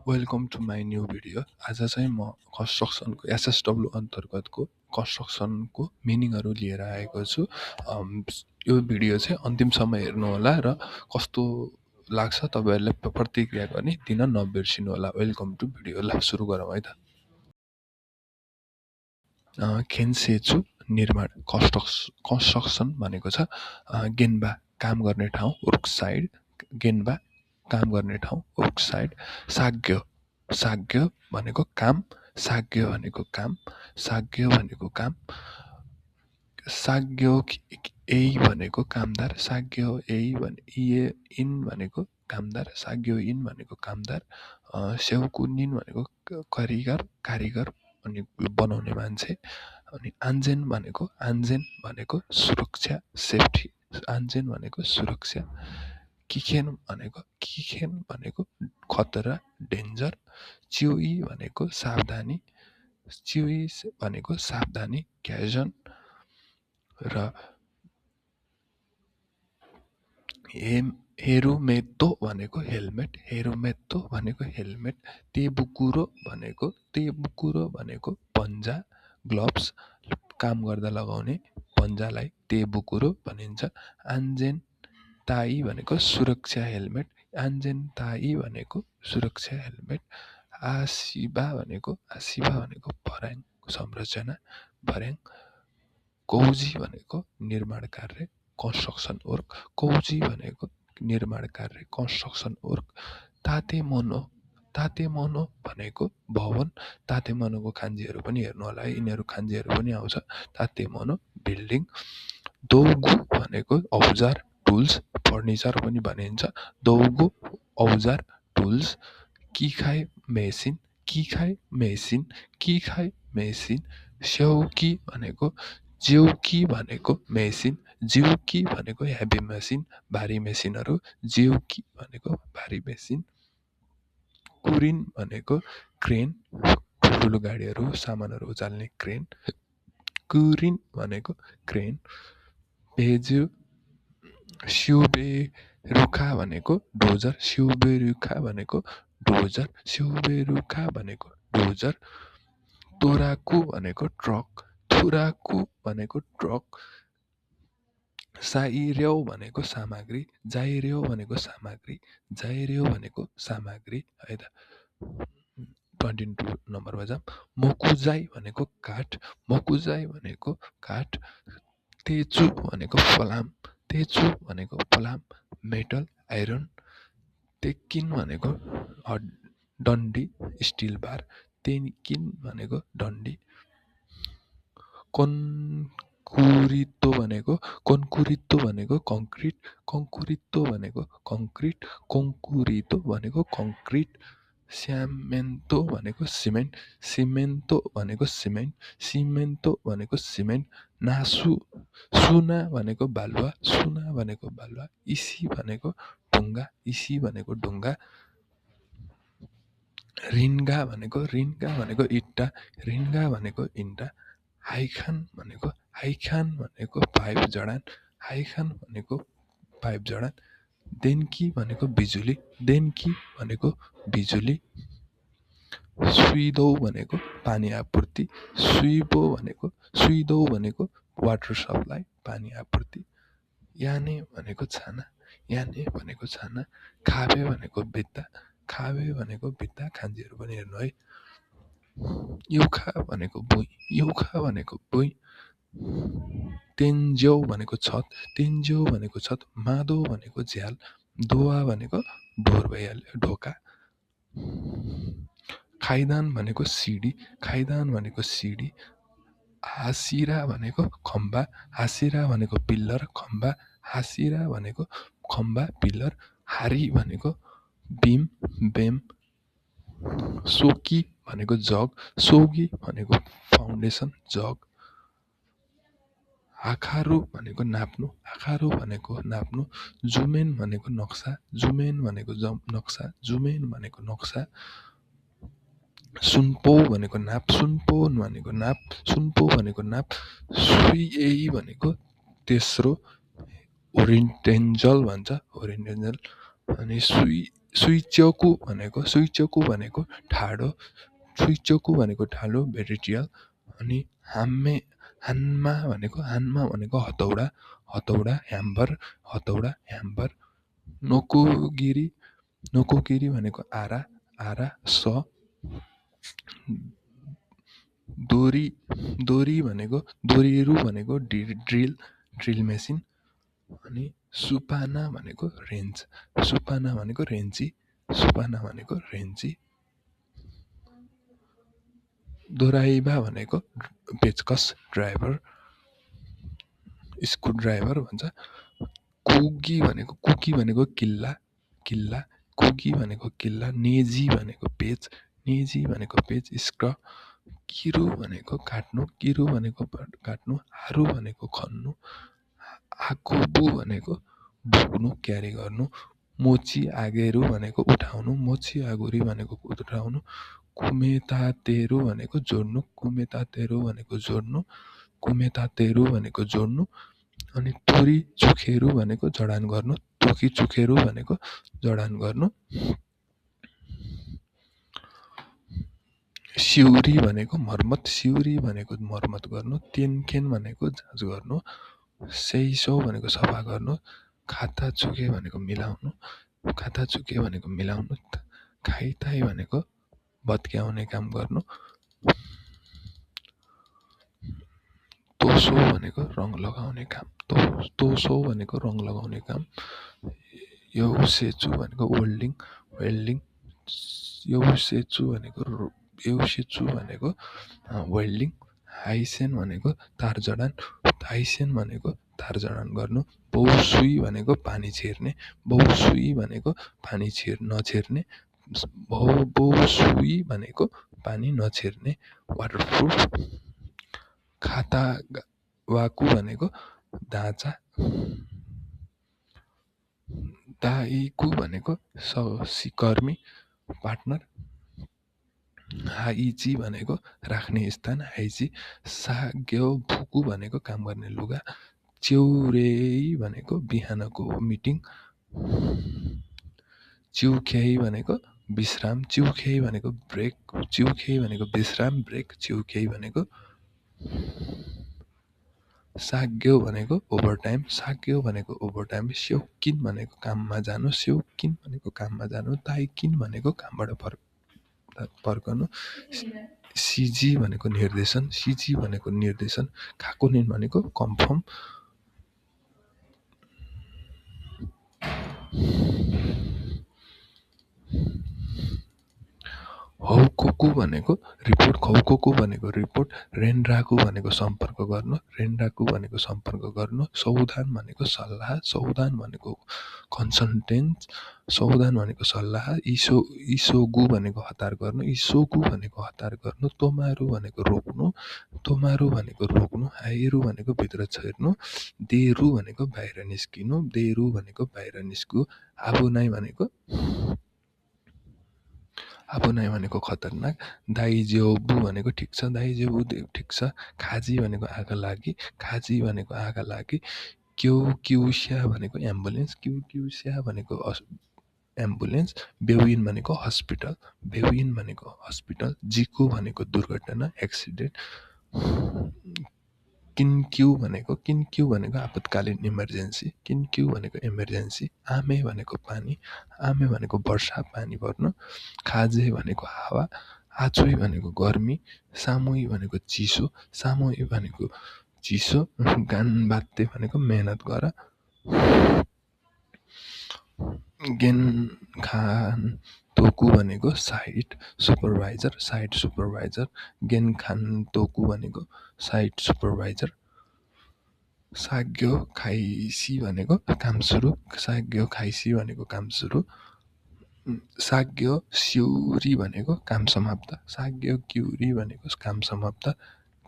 Welcome to my new video. आज चाहिँ म कन्स्ट्रक्सनको एसएसडब्ल्यू अन्तर्गतको कन्स्ट्रक्सनको मिनिङहरू लिएर आएको छु। यो भिडियो चाहिँ अन्तिमसम्म हेर्नुहोला र कस्तो लाग्छ तपाईहरुले प्रतिक्रिया गर्ने दिन नबिर्सिनु होला। Welcome to video. ल सुरु गरौँ है त। खेन्सेचु निर्माण कन्स्ट्रक्सन भनेको छ गेन्बा काम गर्ने ठाउँ, रुक साइड गेन्बा काम गर्ने ठाउँ, रुक साइड। साग्यो साग्यो भनेको काम, साग्यो भनेको काम, साग्यो भनेको काम। साग्यो एई भनेको कामदार, साग्यो एई इन भनेको कामदार, साग्यो इन भनेको कामदार। सेउकुनिन भनेको कारिगर अनि बनाउने मान्छे। अनि आन्जेन भनेको सुरक्षा, सेफ्टी। आन्जेन भनेको सुरक्षा। किखेन भनेको खतरा, डेन्जर। चिउई भनेको सावधानी, क्याजन। र हेरुमेतो भनेको हेलमेट। तेबुकुरो भनेको पन्जा, ग्लोभ्स, काम गर्दा लगाउने पन्जालाई तेबुकुरो भनिन्छ। आन्जेन ताई भनेको सुरक्षा हेलमेट, आसिबा भनेको भर्याङ संरचना, भर्याङ। कौजी भनेको निर्माण कार्य, कन्स्ट्रक्सन वर्क, कौजी भनेको निर्माण कार्य, कन्स्ट्रक्सन वर्क। तातेमोनो भनेको भवन, तातेमोनोको खान्जीहरू पनि हेर्नु होला है, यिनीहरू खान्जीहरू पनि आउँछ। तातेमोनो बिल्डिङ। दौगु भनेको औजार, टुल्स, फर्निचर पनि भनिन्छ। दौगु औजार, टुल्स। किखाइ मेसिन। जेउकी भनेको मेसिन, जिउकी भनेको हेभी मेसिन, भारी मेसिनहरू, जेउकी भनेको भारी मेसिन। कुरिन भनेको क्रेन, ठुल्ठुलो गाडीहरू सामानहरू उचाल्ने क्रेन, कुरिन भनेको क्रेन। पेजु स्युबेरुखा भनेको डोजर। तोराकु भनेको ट्रक, साइर्यौ भनेको सामग्री, जाइर्यौ भनेको सामग्री है त। 22 नम्बरमा जाम। मोकुजाई भनेको काठ, तेचु भनेको फलाम, मेटल, आइरन। तेकिन भनेको डन्डी, स्टिल बार, तेकिन भनेको डन्डी। कन्कुरितो भनेको कङ्क्रिट, स्यामेन्तो भनेको सिमेन्टो भनेको सिमेन्ट। सुना भनेको बालुवा, इसी भनेको ढुङ्गा। रिन्गा भनेको इट्टा, हाइखान भनेको पाइप जडान, देन्की भनेको बिजुली, सुइदौ भनेको पानी आपूर्ति, सुइदौ भनेको वाटर सप्लाई, पानी आपूर्ति। याने भनेको छाना, खाबे भनेको भित्ता, खान्जीहरू पनि हेर्नु है। युखा भनेको भुइँ, तेन्ज्यौ भनेको छत, मादो भनेको झ्याल, दोवा भनेको डोर भइहाल्यो, ढोका। खाइदान भनेको सिडी, हासिरा भनेको पिल्लर, पिल्लर। हारी भनेको बेम। सोकी भनेको जग, सोगी भनेको फाउन्डेसन, जग। आखारु भनेको नाप्नु, जुमेन भनेको नक्सा, सुनपो भनेको नाप, सुइएई भनेको तेस्रो, ओरिएन्टेन्जल भन्छ, अनि सुइचोकु भनेको ठाडो, सुइचोकु भनेको ठाडो भेरिटियल। अनि हान्मा भनेको हतौडा, ह्याम्बर। नोकोगिरी भनेको आरा, स। दोरीरु भनेको ड्रिल मेसिन। अनि सुपाना भनेको रेन्ची। दोराइबा भनेको पेचकस, ड्राइभर, स्क्रुड्राइभर भन्छ। कुकी भनेको किल्ला, नेजी भनेको पेच, स्क्र। किरु भनेको काट्नु, हारु भनेको खन्नु, आकोबु भनेको बोक्नु, क्यारी गर्नु। मोची आगेरु भनेको उठाउनु, कुमेतातेरु भनेको जोड्नु, अनि तोरी चुखेरु भनेको जडान गर्नु, सिउरी भनेको मर्मत गर्नु, तेनखेन भनेको जाँच गर्नु, सेइसो भनेको सफा गर्नु, खाताचुके भनेको मिलाउनु, खाइताई भनेको भत्क्याउने काम गर्नु, तोसो भनेको रङ लगाउने काम, यौसेचु भनेको वेल्डिङ, यौसेचु भनेको वेल्डिङ, हाइसेन भनेको तार जडान गर्नु, बौसुई भनेको पानी छिर्ने, वाटरप्रुफ। खातावाकु भनेको दाँचा, दाइकु भनेको सहकर्मी, पार्टनर, हाइची भनेको राख्ने स्थान, साग्योफुकु भनेको काम गर्ने लुगा, च्यौरेई भनेको बिहानको मिटिङ, चिउखेइ भनेको विश्राम, ब्रेक, साग्यो भनेको ओभरटाइम, स्यौकिन भनेको काममा जानु, ताइकिन भनेको कामबाट फर्कनु, सिजी भनेको निर्देशन, खाकुनिन भनेको कन्फर्म। हौकोकु भनेको रिपोर्ट, रेन्राकु भनेको सम्पर्क गर्नु, सौधान भनेको सल्लाह, इसोगु भनेको हतार गर्नु, तोमारु भनेको रोक्नु, हाइरु भनेको भित्र छिर्नु, देरु भनेको बाहिर निस्कनु, आबुनाइ भनेको खतरनाक, दाइजेबु भनेको ठिक छ, खाजी भनेको आगा लागि, क्युस्या भनेको एम्बुलेन्स, बेविन भनेको हस्पिटल, जिकु भनेको दुर्घटना, एक्सिडेन्ट, किन्क्यु भनेको आपतकालीन इमर्जेन्सी, आमे भनेको पानी, वर्षा, पानी पर्नु, खाजे भनेको हावा, आचुई भनेको गर्मी, सामुई भनेको चिसो, गानबाते भनेको मेहनत गर, गेनखानतोकु भनेको साइट सुपरभाइजर, गेनखानतोकु भनेको साइट सुपरभाइजर, साग्यो खाइसी भनेको काम सुरु, साग्यो स्युरी भनेको काम समाप्त,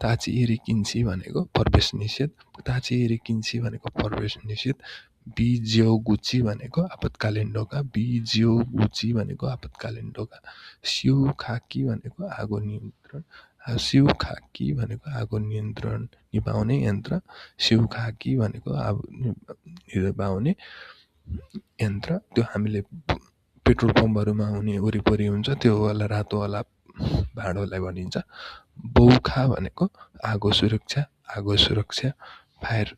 ताचिरिकिन्सी भनेको प्रवेश निषेध, बिज्योगुची भनेको आपतकालीन ढोका, स्युखाकी भनेको आगो निभाउने यन्त्र, स्युखाकी भनेको आगो निभाउने यन्त्र त्यो हामीले पेट्रोल पम्पहरूमा हुने वरिपरि हुन्छ, त्यो वाला रातोवाला भाँडोलाई भनिन्छ। बौखा भनेको आगो सुरक्षा फायर।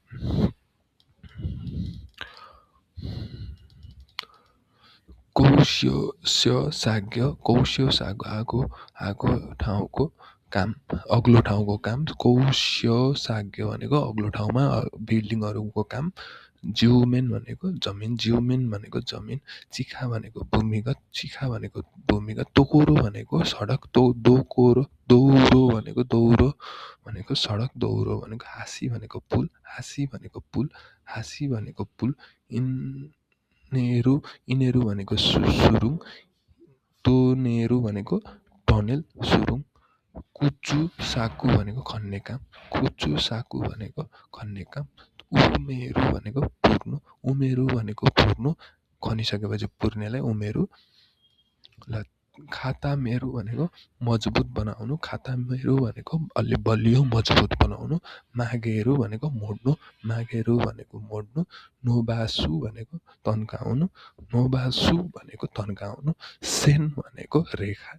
कौस्यो आगो ठाउँको काम, अग्लो ठाउँको काम। कौस्यो भनेको अग्लो ठाउँमा बिल्डिङहरूको काम। जिउमेन भनेको जमिन। चिखा भनेको भूमिगत। तोकोरो भनेको सडक। दौरो भनेको सडक। दौरो भनेको हाँसी भनेको पुल। यिनीहरू भनेको सुरुङ। तोनेरू भनेको टनेल सुरुङ। कुचु साकु भनेको खन्ने काम। उमेरु भनेको पुर्नु। खनिसकेपछि पुर्नेलाई उमेरु। खातामेरु भनेको मजबुत बनाउनु। खातामेरु भनेको अलि बलियो मजबुत बनाउनु। मागेरु भनेको मोड्नु। नोबासु भनेको तन्काउनु। सेन भनेको रेखा।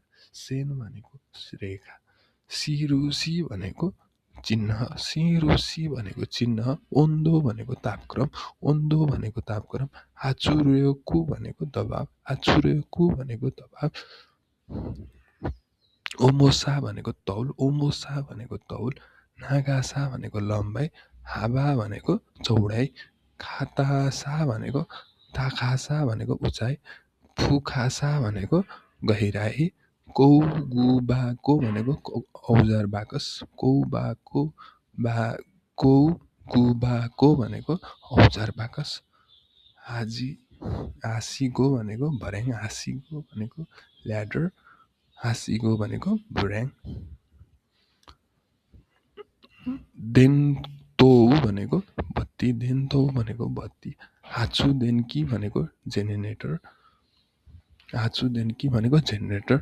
सिरुसी भनेको चिन्ह। ओन्दो भनेको तापक्रम। आचुर्योकु भनेको दबाव। ओमोसा भनेको तौल। नागासा भनेको लम्बाइ। हाबा भनेको चौडाइ। ताखासा भनेको उचाइ। फुखासा भनेको गहिराई। कौगुबाको भनेको औजार बाकस। कौगुबाको भनेको औजार बाकस। हाँसीगो भनेको भर्याङ। हाँसीगो भनेको ल्याडर। हाँसीगो भनेको भुर्याङ। देनतोउ भनेको बत्ती। हाचुदेन्की भनेको जेनेरेटर।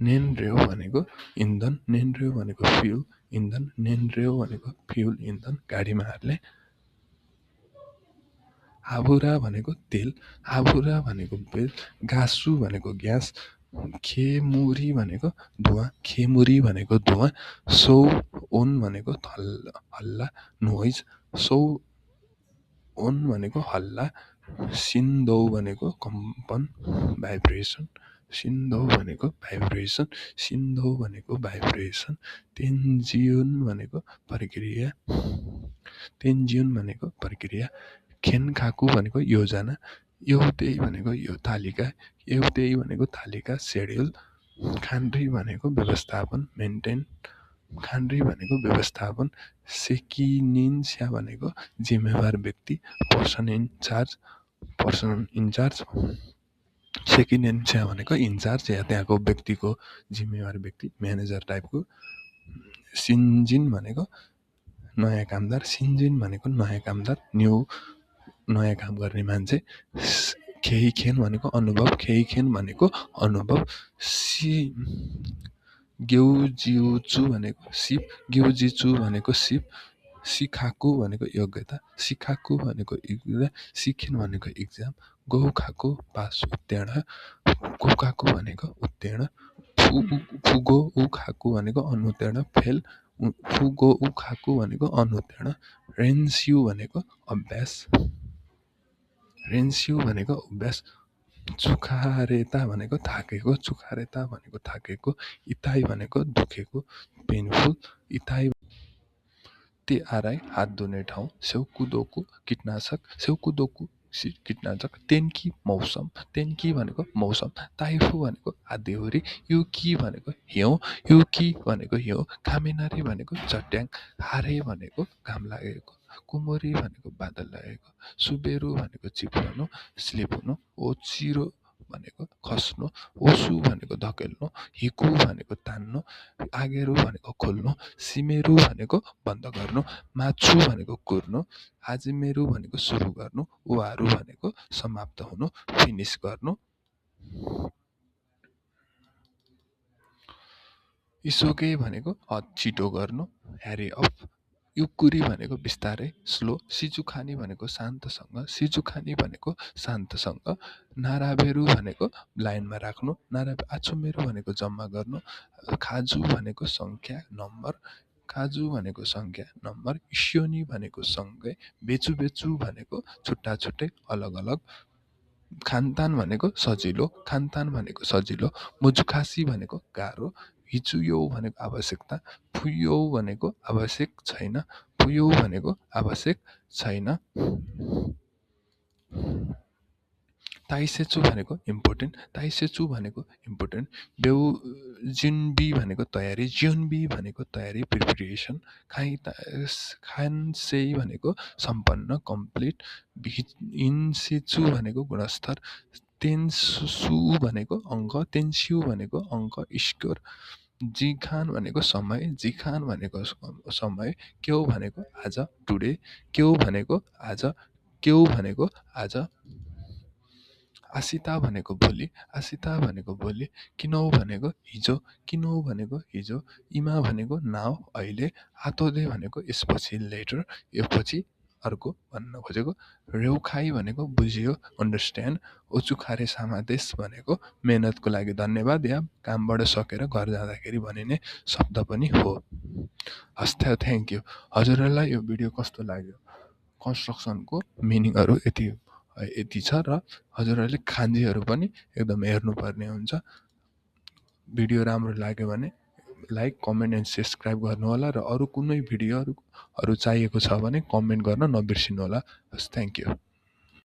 नेनरेउ भनेको इन्धन। फ्युल। गाडीमा हाल्ने। हाबुरा भनेको तेल। गासु भनेको ग्यास। खेमुरी भनेको धुवा। सौओन भनेको हल्ला नोइज। सिन्धौ भनेको कम्पन भाइब्रेसन। तेन्जिउन भनेको प्रक्रिया। खेनखाकु भनेको योजना। एउटै भनेको तालिका सेड्युल। खान्ड्री भनेको व्यवस्थापन। सेकिनिन्स्या भनेको जिम्मेवार व्यक्ति। Person in charge. सेकिनेन्स्या भनेको इन्चार्ज या त्यहाँको व्यक्तिको जिम्मेवार व्यक्ति, म्यानेजर टाइपको। सिन्जिन भनेको नयाँ कामदार। नयाँ काम गर्ने मान्छे। खेइखेन भनेको अनुभव। गेउजिउचु भनेको सिप। सिखाकु भनेको योग्यता। सिखेन भनेको इक्जाम। गौखाकु पास उत्तीर्ण। कोकाकु भनेको उत्तीर्ण। फुगोउखाकु भनेको अनुत्तीर्ण फेल। रेन्स्यु भनेको अभ्यास। चुखारेता भनेको थाकेको। इताई भनेको दुखेको, पेनफुल। ते आराई हात धुने ठाउँ। सेउकुदोकु कीटनाशक। तेन्की भनेको मौसम। ताइफु भनेको आँधीहुरी। युकी भनेको हिउँ। कामिनारी भनेको चट्याङ। हारे भनेको घाम लागेको। कुमोरी भनेको बादल लागेको। सुबेरु भनेको चिप्लनु, स्लिप हुनु। ओचिरो भनेको खस्नु। ओसु भनेको धकेल्नु। हिकु भनेको तान्नु। आगेरु भनेको खोल्नु। सिमेरु भनेको बन्द गर्नु। माछु भनेको कुर्नु। हाजिमेरु भनेको सुरु गर्नु। उहारु भनेको समाप्त हुनु, फिनिस गर्नु। इसोके भनेको छिटो गर्नु, ह्यारी अफ। युकुरी भनेको बिस्तारै स्लो, सिजुखानी भनेको शान्तसँग, सिजुखानी भनेको शान्तसँग, नाराबेरु भनेको लाइनमा राख्नु, आचुमेरु भनेको जम्मा गर्नु, खाजु भनेको सङ्ख्या नम्बर, खाजु भनेको सङ्ख्या नम्बर, इस्योनी भनेको सँगै, बेचु बेचु भनेको छुट्टा छुट्टै अलग अलग, खानतान भनेको सजिलो, खानतान भनेको सजिलो, मुजुखासी भनेको गाह्रो, हिचुयो भनेको आवश्यकता, फुयो भनेको आवश्यक छैन, फुयो भनेको आवश्यक छैन, ताइसेचु भनेको इम्पोर्टेन्ट, ताइसेचु भनेको इम्पोर्टेन्ट, बेउ जिनबी भनेको तयारी, जिउनबी भनेको तयारी प्रिपरेसन, खानसेई भनेको सम्पन्न कम्प्लिट, इन्सेचु भनेको गुणस्तर, तेन्सु भनेको अङ्क, तेन्स्यु भनेको अङ्क स्कोर, जिखान भनेको समय, जिखान भनेको समय, क्यौ भनेको आज टुडे, क्यौ भनेको आज, क्यौ भनेको आज, आसिता भनेको भोलि, आसिता भनेको भोलि, किनौ भनेको हिजो, किनौ भनेको हिजो, इमा भनेको नाउ अहिले, आतोदे भनेको यसपछि लेटर, यसपछि अर्को भन्न खोजेको, रेउखाई भनेको बुझियो अन्डरस्ट्यान्ड, ओचुखारे सामादेश भनेको मेहनतको लागि धन्यवाद या कामबाट सकेर घर जाँदाखेरि भनिने शब्द पनि हो। हस् थ्याङ्क यू। हजुरहरूलाई यो भिडियो कस्तो लाग्यो? कन्स्ट्रक्सनको मिनिङहरू यति छ र हजुरहरूले खान्जीहरू पनि एकदम हेर्नुपर्ने हुन्छ। भिडियो राम्रो लाग्यो भने लाइक, कमेन्ट एन्ड सब्सक्राइब गर्नुहोला र अरू कुनै भिडियोहरू चाहिएको छ भने कमेन्ट गर्न नबिर्सिनुहोला। हस् थ्याङ्क यू।